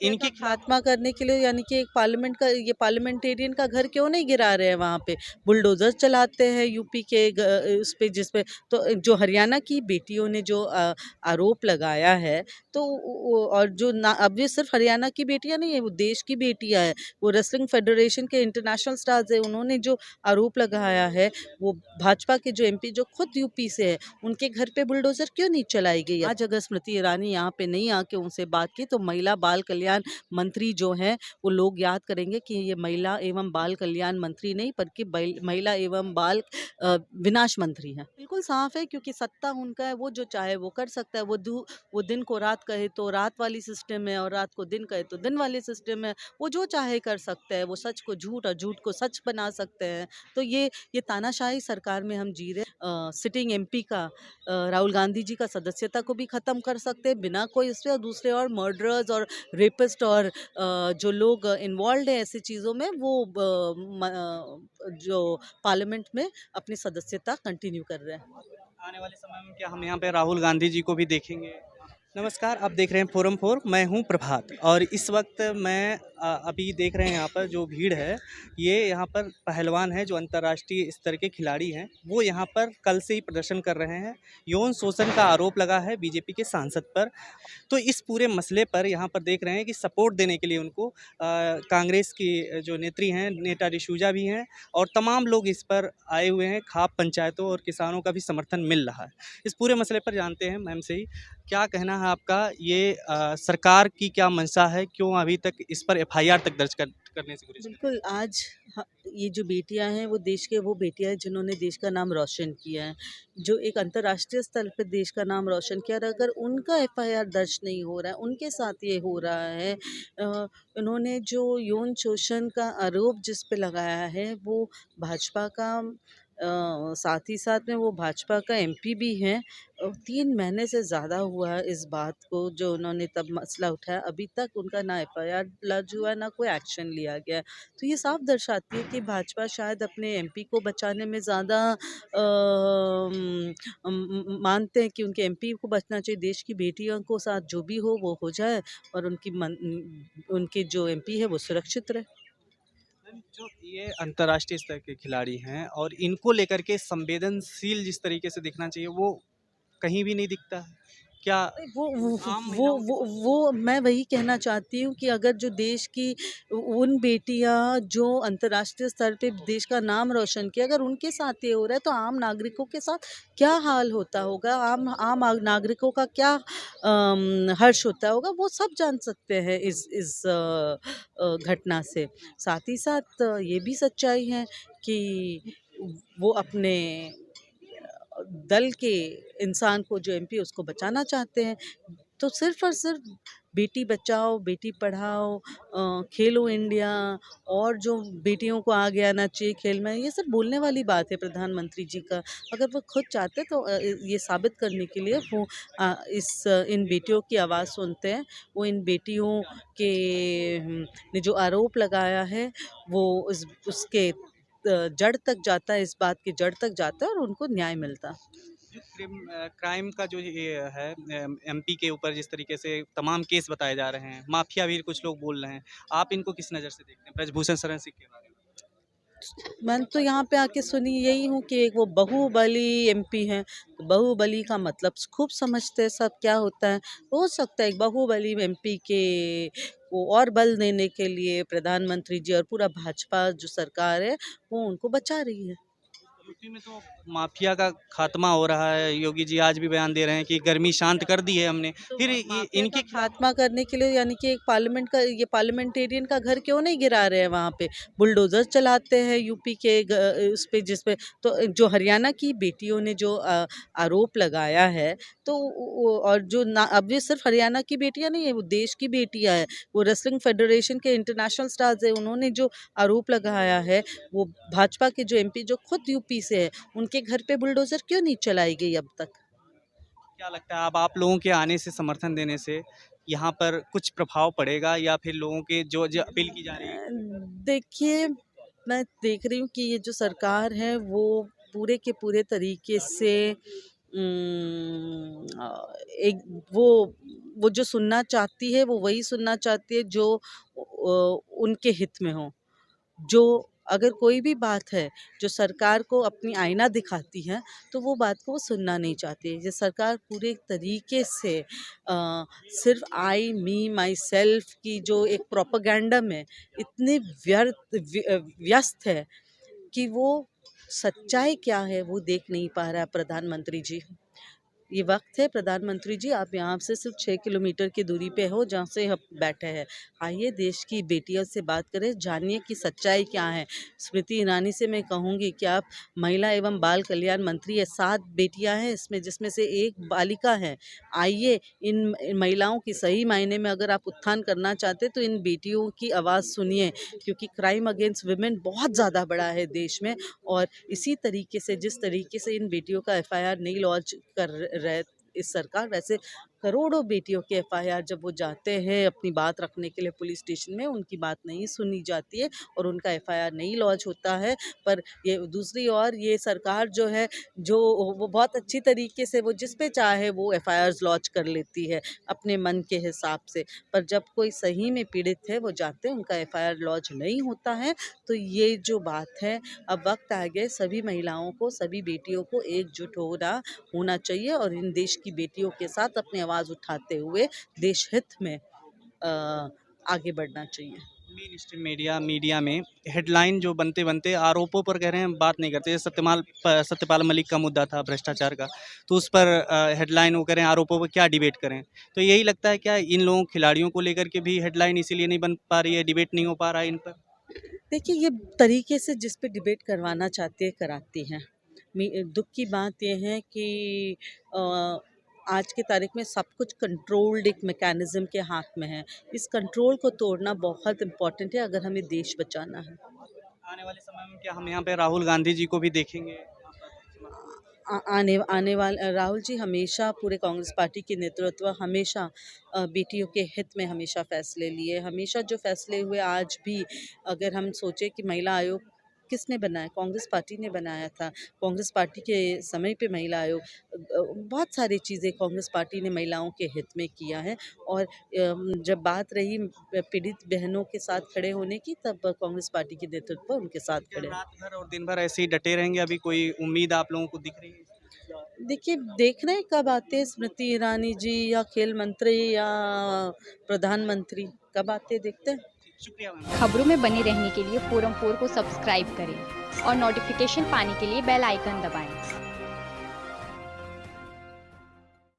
इनके का खिलाफ खात्मा करने के लिए, यानी कि एक पार्लियामेंट का, ये पार्लियामेंटेरियन का घर क्यों नहीं गिरा रहे हैं वहाँ पे? बुलडोजर चलाते हैं यूपी के उस पे, जिस पे तो जो हरियाणा की बेटियों ने जो आरोप लगाया है, तो और जो ना, अब ये सिर्फ हरियाणा की बेटियां नहीं है, वो देश की बेटियां हैं। वो रेसलिंग फेडरेशन के इंटरनेशनल स्टार्स है, उन्होंने जो आरोप लगाया है, वो भाजपा के जो एमपी जो खुद यूपी से है, उनके घर पे बुलडोजर क्यों नहीं चलाई गई? आज अगर स्मृति ईरानी यहाँ पे नहीं आके उनसे बात की, तो महिला बाल कल्याण मंत्री जो हैं, वो लोग याद करेंगे कि ये महिला एवं बाल कल्याण मंत्री नहीं, बल्कि महिला एवं बाल विनाश मंत्री हैं। बिल्कुल साफ है, क्योंकि सत्ता उनका है, वो जो चाहे वो कर सकता है। वो दिन को रात कहे तो रात वाली सिस्टम है, और रात को दिन कहे तो दिन वाली सिस्टम है। वो जो चाहे कर सकते हैं, वो सच को झूठ और झूठ को सच बना सकते हैं। तो ये तानाशाही सरकार में हम जी रहे हैं। सिटिंग एमपी का, राहुल गांधी जी का सदस्यता को भी ख़त्म कर सकते हैं बिना कोई इससे, और दूसरे और मर्डरर्स और रेपिस्ट और जो लोग इन्वॉल्व हैं ऐसी चीज़ों में, वो जो पार्लियामेंट में अपनी सदस्यता कंटिन्यू कर रहे हैं। आने वाले समय में क्या हम यहाँ पे राहुल गांधी जी को भी देखेंगे? नमस्कार, आप देख रहे हैं फोरम फोर, मैं हूँ प्रभात और इस वक्त मैं अभी देख रहे हैं यहाँ पर जो भीड़ है, ये यहाँ पर पहलवान है जो अंतर्राष्ट्रीय स्तर के खिलाड़ी हैं, वो यहाँ पर कल से ही प्रदर्शन कर रहे हैं। यौन शोषण का आरोप लगा है बीजेपी के सांसद पर। तो इस पूरे मसले पर यहाँ पर देख रहे हैं कि सपोर्ट देने के लिए उनको कांग्रेस की जो नेत्री हैं, नेता डिसूजा भी हैं, और तमाम लोग इस पर आए हुए हैं। खाप पंचायतों और किसानों का भी समर्थन मिल रहा है। इस पूरे मसले पर जानते हैं मैम से ही, क्या कहना है आपका? ये सरकार की क्या मंशा है? क्यों अभी तक इस पर एफआईआर तक दर्ज करने से गुरेज कर रही बिल्कुल, आज ये जो बेटियां हैं, वो देश के वो बेटियां हैं जिन्होंने देश का नाम रोशन किया है, जो एक अंतर्राष्ट्रीय स्तर पे देश का नाम रोशन किया। और अगर उनका एफआईआर दर्ज नहीं हो रहा है, उनके साथ ये हो रहा है, उन्होंने जो यौन शोषण का आरोप जिस पे लगाया है, वो भाजपा का, साथ ही साथ में वो भाजपा का एमपी भी हैं। 3 महीने से ज़्यादा हुआ है इस बात को, जो उन्होंने तब मसला उठाया, अभी तक उनका ना एफआईआर दर्ज हुआ है, ना कोई एक्शन लिया गया है। तो ये साफ दर्शाती है कि भाजपा शायद अपने एमपी को बचाने में ज़्यादा मानते हैं कि उनके एमपी को बचना चाहिए। देश की बेटियों को साथ जो भी हो वो जाए, और उनके जो एमपी है वो सुरक्षित रहे। मैम, जो ये अंतर्राष्ट्रीय स्तर के खिलाड़ी हैं और इनको लेकर के संवेदनशील जिस तरीके से दिखना चाहिए, वो कहीं भी नहीं दिखता है। क्या नहीं, वो आम वो महिलाओं के वो साथ? वो मैं वही कहना चाहती हूँ कि अगर जो देश की उन बेटियां जो अंतर्राष्ट्रीय स्तर पे देश का नाम रोशन किया, अगर उनके साथ ये हो रहा है, तो आम नागरिकों के साथ क्या हाल होता होगा, आम आम नागरिकों का क्या हर्ष होता होगा, वो सब जान सकते हैं इस घटना से। साथ ही साथ ये भी सच्चाई है कि वो अपने दल के इंसान को, जो एमपी, उसको बचाना चाहते हैं। तो सिर्फ़ और सिर्फ़ बेटी बचाओ, बेटी पढ़ाओ, खेलो इंडिया, और जो बेटियों को आगे आना चाहिए खेल में, ये सब बोलने वाली बात है प्रधानमंत्री जी का। अगर वो खुद चाहते तो ये साबित करने के लिए वो इन बेटियों की आवाज़ सुनते हैं। वो इन बेटियों के ने जो आरोप लगाया है, वो उसके जड़ तक जाता है, इस बात की जड़ तक जाता है, और उनको न्याय मिलता। जो क्राइम का जो ये है, एमपी के ऊपर जिस तरीके से तमाम केस बताए जा रहे हैं, माफिया भी कुछ लोग बोल रहे हैं, आप इनको किस नज़र से देखते हैं ब्रजभूषण शरण सिंह के बारे में? मैं तो यहाँ पे आके सुनी यही हूँ कि एक वो बाहुबली एमपी हैं। तो बाहुबली का मतलब खूब समझते हैं सब क्या होता है। हो सकता है एक बाहुबली एमपी के को और बल देने के लिए प्रधानमंत्री जी और पूरा भाजपा जो सरकार है, वो उनको बचा रही है। यूपी में तो माफिया का खात्मा हो रहा है। योगी जी आज भी बयान दे रहे हैं कि गर्मी शांत कर दी है हमने। तो फिर माफिया का इनके खिलाफ खात्मा करने के लिए, यानी कि एक ये पार्लियामेंटेरियन का घर क्यों नहीं गिरा रहे हैं वहाँ पे? बुलडोजर चलाते हैं यूपी के उस पे, जिस पे तो जो हरियाणा की बेटियों ने जो आरोप लगाया है, तो और जो ना, अब ये सिर्फ हरियाणा की बेटियां नहीं है, वो देश की बेटियां हैं। वो रेसलिंग फेडरेशन के इंटरनेशनल स्टार्स है, उन्होंने जो आरोप लगाया है, वो भाजपा के जो एमपी जो खुद यूपी से है, उनके घर पे बुलडोजर क्यों नहीं चलाई गई अब तक? क्या लगता है, अब आप लोगों के आने से, समर्थन देने से यहाँ पर कुछ प्रभाव पड़ेगा, या फिर लोगों के जो जो अपील की जा रही है? देखिए, मैं देख रही हूँ कि ये जो सरकार है, वो पूरे के पूरे तरीके से एक वो जो सुनना चाहती है वो वही सुनना चाहती है जो उनके हित में हो। जो अगर कोई भी बात है जो सरकार को अपनी आईना दिखाती है तो वो बात को वो सुनना नहीं चाहती है। ये सरकार पूरे तरीके से सिर्फ आई मी माई सेल्फ की जो एक प्रोपेगेंडा में इतने व्यस्त है कि वो सच्चाई क्या है वो देख नहीं पा रहा है प्रधानमंत्री जी। ये वक्त है प्रधानमंत्री जी, आप यहाँ से सिर्फ 6 किलोमीटर की दूरी पे हो जहाँ से हम बैठे हैं। आइए देश की बेटियों से बात करें, जानिए कि सच्चाई क्या है। स्मृति ईरानी से मैं कहूँगी कि आप महिला एवं बाल कल्याण मंत्री है, 7 बेटियां हैं इसमें, जिसमें से 1 बालिका है। आइए इन महिलाओं की सही मायने में अगर आप उत्थान करना चाहते तो इन बेटियों की आवाज़ सुनिए, क्योंकि क्राइम अगेंस्ट वुमेन बहुत ज़्यादा बढ़ा है देश में। और इसी तरीके से जिस तरीके से इन बेटियों का एफआईआर नहीं लॉन्च कर रहे इस सरकार, वैसे करोड़ों बेटियों के एफआईआर जब वो जाते हैं अपनी बात रखने के लिए पुलिस स्टेशन में, उनकी बात नहीं सुनी जाती है और उनका एफआईआर नहीं लॉन्च होता है। पर ये दूसरी ओर ये सरकार जो है, जो वो बहुत अच्छी तरीके से वो जिस पे चाहे वो एफआईआर्स लॉन्च कर लेती है अपने मन के हिसाब से। पर जब कोई सही में पीड़ित है वो जाते हैं, उनका एफआईआर लॉन्च नहीं होता है। तो ये जो बात है, अब वक्त आ गया सभी महिलाओं को, सभी बेटियों को एकजुट होना चाहिए और इन देश की बेटियों के साथ अपनी आवाज़ उठाते हुए देश हित में आगे बढ़ना चाहिए। मेन स्ट्रीम मीडिया में हेडलाइन जो बनते बनते आरोपों पर कह रहे हैं, बात नहीं करते। जैसे सत्यपाल मलिक का मुद्दा था भ्रष्टाचार का, तो उस पर हेडलाइन वो करें, आरोपों पर क्या डिबेट करें। तो यही लगता है क्या इन लोगों खिलाड़ियों को लेकर के भी हेडलाइन इसीलिए नहीं बन पा रही है, डिबेट नहीं हो पा रहा है इन पर? देखिए, ये तरीके से जिस पे डिबेट करवाना चाहती है कराती हैं। दुख की बात यह है कि आज की तारीख में सब कुछ कंट्रोल्ड एक मैकेनिज्म के हाथ में है। इस कंट्रोल को तोड़ना बहुत इम्पोर्टेंट है अगर हमें देश बचाना है। आने वाले समय में क्या हम यहाँ पे राहुल गांधी जी को भी देखेंगे? आने वाले राहुल जी हमेशा पूरे कांग्रेस पार्टी के नेतृत्व हमेशा बेटियों के हित में हमेशा फैसले लिए, हमेशा जो फैसले हुए आज भी अगर हम सोचें कि महिला आयोग किसने बनाया, कांग्रेस पार्टी ने बनाया था। कांग्रेस पार्टी के समय पे महिला आयोग बहुत सारी चीज़ें कांग्रेस पार्टी ने महिलाओं के हित में किया है। और जब बात रही पीड़ित बहनों के साथ खड़े होने की, तब कांग्रेस पार्टी के नेतृत्व उनके साथ खड़े। रात भर और दिन भर ऐसे ही डटे रहेंगे? अभी कोई उम्मीद आप लोगों को दिख रही है? देखिए, देख रहे हैं कब आते हैं स्मृति ईरानी जी या खेल मंत्री या प्रधानमंत्री, कब आते हैं देखते हैं। शुक्रिया मैम। खबरों में बने रहने के लिए फोरम 4 को सब्सक्राइब करें और नोटिफिकेशन पाने के लिए बेल आइकन दबाएं।